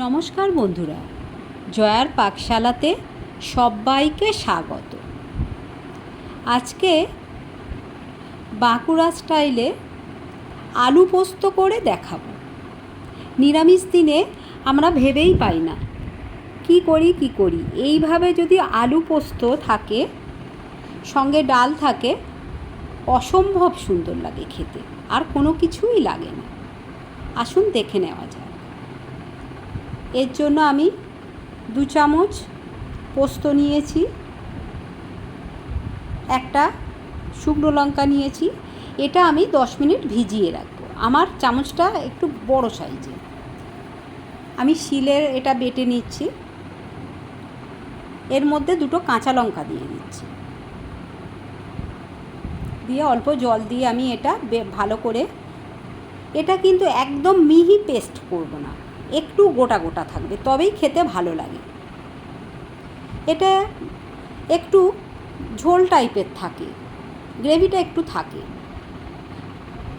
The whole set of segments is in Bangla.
নমস্কার বন্ধুরা, জয়ার পাকশালাতে সবাইকে স্বাগত। আজকে বাঁকুড়া স্টাইলে আলু পোস্ত করে দেখাবো। নিরামিষ দিনে আমরা ভেবেই পাই না কি করি। এইভাবে যদি আলু পোস্ত থাকে, সঙ্গে ডাল থাকে, অসম্ভব সুন্দর লাগে খেতে, আর কোনো কিছুই লাগে না। আসুন দেখে নেওয়া যায়। এর জন্য আমি 2 চামচ পোস্ত নিয়েছি, একটা শুকনো লঙ্কা নিয়েছি। এটা আমি 10 মিনিট ভিজিয়ে রাখবো। আমার চামচটা একটু বড় সাইজের। আমি শিলের এটা বেটে নিচ্ছি। এর মধ্যে 2টো কাঁচা লঙ্কা দিয়ে দিচ্ছি, দিয়ে অল্প জল দিয়ে আমি এটা ভালো করে, এটা কিন্তু একদম মিহি পেস্ট করব না, একটু গোটা গোটা থাকবে, তবেই খেতে ভালো লাগে। এটা একটু ঝোল টাইপের থাকে, গ্রেভিটা একটু থাকে।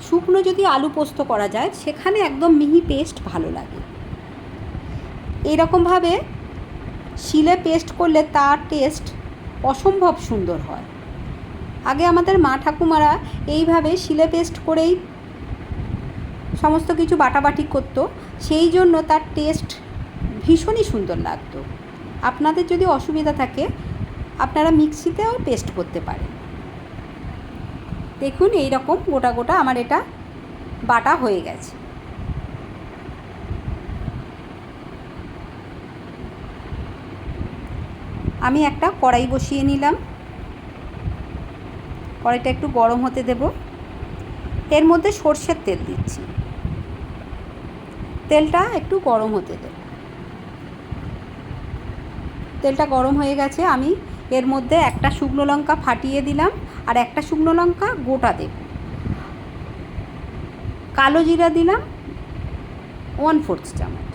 শুকনো যদি আলু পোস্ত করা যায়, সেখানে একদম মিহি পেস্ট ভালো লাগে। এইরকমভাবে শিলে পেস্ট করলে তার টেস্ট অসম্ভব সুন্দর হয়। আগে আমাদের মা ঠাকুমারা এইভাবে শিলে পেস্ট করেই সমস্ত কিছু বাটাবাটি করতো, সেই জন্য তার টেস্ট ভীষণই সুন্দর লাগতো। আপনাদের যদি অসুবিধা থাকে, আপনারা মিক্সিতেও পেস্ট করতে পারেন। দেখুন, এই রকম গোটা গোটা আমার এটা বাটা হয়ে গেছে। আমি একটা কড়াই বসিয়ে নিলাম। কড়াইটা একটু গরম হতে দেব। এর মধ্যে সর্ষের তেল দিচ্ছি। তেলটা একটু গরম হতে দেব। তেলটা গরম হয়ে গেছে। আমি এর মধ্যে একটা শুকনো লঙ্কা ফাটিয়ে দিলাম, আর একটা শুকনো লঙ্কা গোটা দেব। কালো জিরা দিলাম 1/4 চামচ।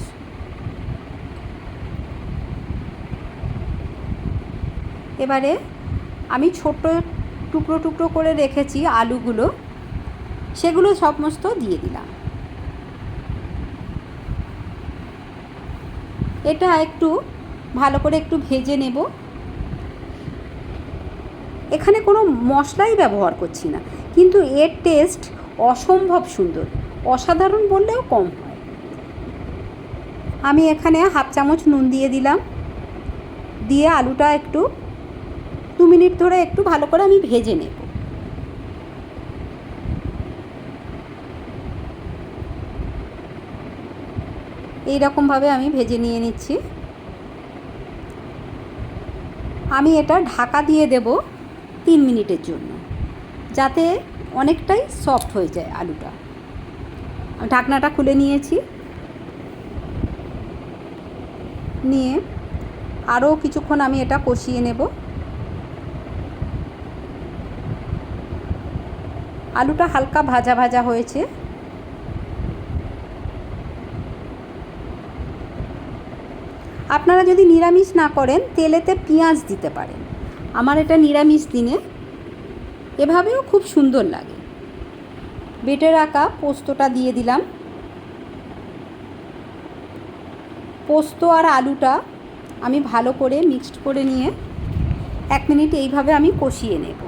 এবারে আমি ছোট্ট টুকরো টুকরো করে রেখেছি আলুগুলো, সেগুলো সমস্ত দিয়ে দিলাম। এটা একটু ভালো করে একটু ভেজে নেব। এখানে কোনো মশলাই ব্যবহার করছি না, কিন্তু এর টেস্ট অসম্ভব সুন্দর, অসাধারণ বললেও কম হয়। আমি এখানে 1/2 চামচ নুন দিয়ে দিলাম। দিয়ে আলুটা একটু 2 মিনিট ধরে একটু ভালো করে আমি ভেজে নেব। এই রকমভাবে আমি ভেজে নিয়ে নিচ্ছি। আমি এটা ঢাকা দিয়ে দেব 3 মিনিটের জন্য, যাতে অনেকটাই সফট হয়ে যায় আলুটা। ঢাকনাটা খুলে নিয়েছি। নিয়ে আরও কিছুক্ষণ আমি এটা কষিয়ে নেব। আলুটা হালকা ভাজা ভাজা হয়েছে। আপনারা যদি নিরামিষ না করেন, তেলেতে পেঁয়াজ দিতে পারেন। আমার এটা নিরামিষ দিনে এভাবেও খুব সুন্দর লাগে। বেটে রাখা পোস্তটা দিয়ে দিলাম। পোস্ত আর আলুটা আমি ভালো করে মিক্সড করে নিয়ে 1 মিনিট এইভাবে আমি কষিয়ে নেব।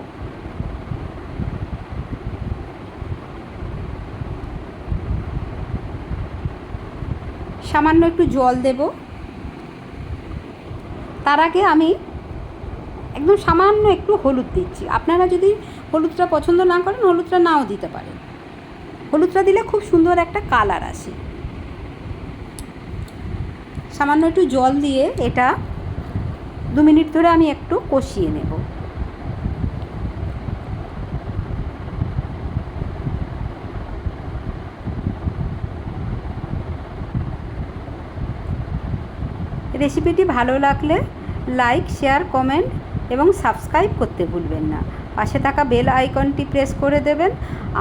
সামান্য একটু জল দেব। তার আগে আমি একদম সামান্য একটু হলুদ দিচ্ছি। আপনারা যদি হলুদটা পছন্দ না করেন, হলুদটা নাও দিতে পারেন। হলুদটা দিলে খুব সুন্দর একটা কালার আসে। সামান্য একটু জল দিয়ে এটা 2 মিনিট ধরে আমি একটু কষিয়ে নেব। রেসিপিটি ভালো লাগলে লাইক, শেয়ার, কমেন্ট এবং সাবস্ক্রাইব করতে ভুলবেন না। পাশে থাকা বেল আইকনটি প্রেস করে দেবেন।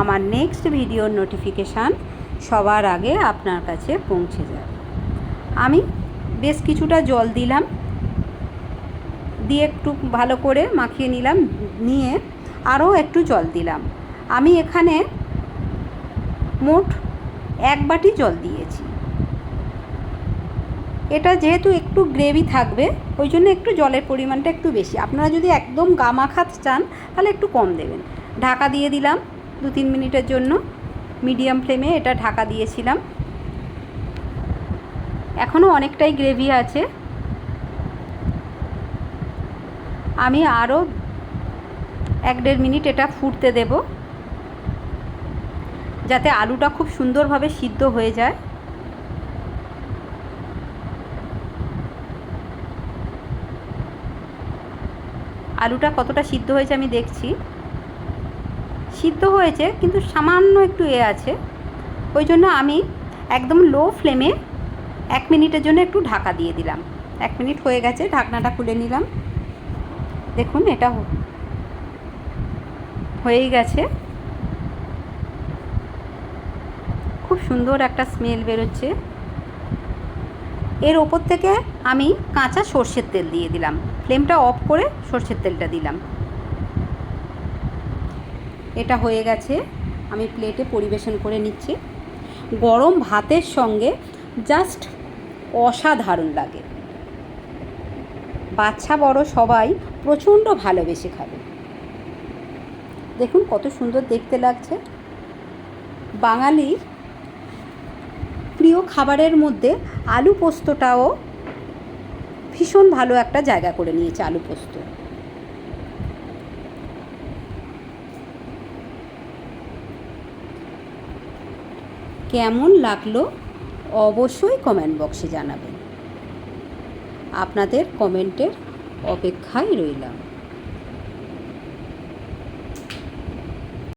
আমার নেক্সট ভিডিওর নোটিফিকেশান সবার আগে আপনার কাছে পৌঁছে যাবে। আমি বেশ কিছুটা জল দিলাম, দিয়ে একটু ভালো করে মাখিয়ে নিলাম। নিয়ে আরও একটু জল দিলাম। আমি এখানে মোট 1 বাটি জল দিয়েছি। এটা যেহেতু একটু গ্রেভি থাকবে ওই জন্য একটু জলের পরিমাণটা একটু বেশি। আপনারা যদি একদম গামাখা চান তাহলে একটু কম দেবেন। ঢাকা দিয়ে দিলাম 2-3 মিনিটের জন্য, মিডিয়াম ফ্লেমে এটা ঢাকা দিয়েছিলাম। এখনও অনেকটাই গ্রেভি আছে, আমি আরও 1-1.5 মিনিট এটা ফুটতে দেব যাতে আলুটা খুব সুন্দরভাবে সিদ্ধ হয়ে যায়। আলুটা কতটা সিদ্ধ হয়েছে আমি দেখছি। সিদ্ধ হয়েছে কিন্তু সামান্য একটু আছে, ওই জন্য আমি একদম লো ফ্লেমে 1 মিনিটের জন্য একটু ঢাকা দিয়ে দিলাম। 1 মিনিট হয়ে গেছে, ঢাকনাটা খুলে নিলাম। দেখুন এটা হয়েই গেছে, খুব সুন্দর একটা স্মেল বেরোচ্ছে। এর ওপর থেকে আমি কাঁচা সর্ষের তেল দিয়ে দিলাম, ফ্লেমটা অফ করে সর্ষের তেলটা দিলাম। এটা হয়ে গেছে, আমি প্লেটে পরিবেশন করে নিচ্ছি। গরম ভাতের সঙ্গে জাস্ট অসাধারণ লাগে, বাচ্চা বড় সবাই প্রচণ্ড ভালোবেসে খাবে। দেখুন কত সুন্দর দেখতে লাগছে। বাঙালির প্রিয় খাবারের মধ্যে আলু পোস্তটাও ভীষণ ভালো একটা জায়গা করে নিয়েছে। আলু পোস্ত কেমন লাগলো অবশ্যই কমেন্ট বক্সে জানাবেন। আপনাদের কমেন্টের অপেক্ষায় রইলাম।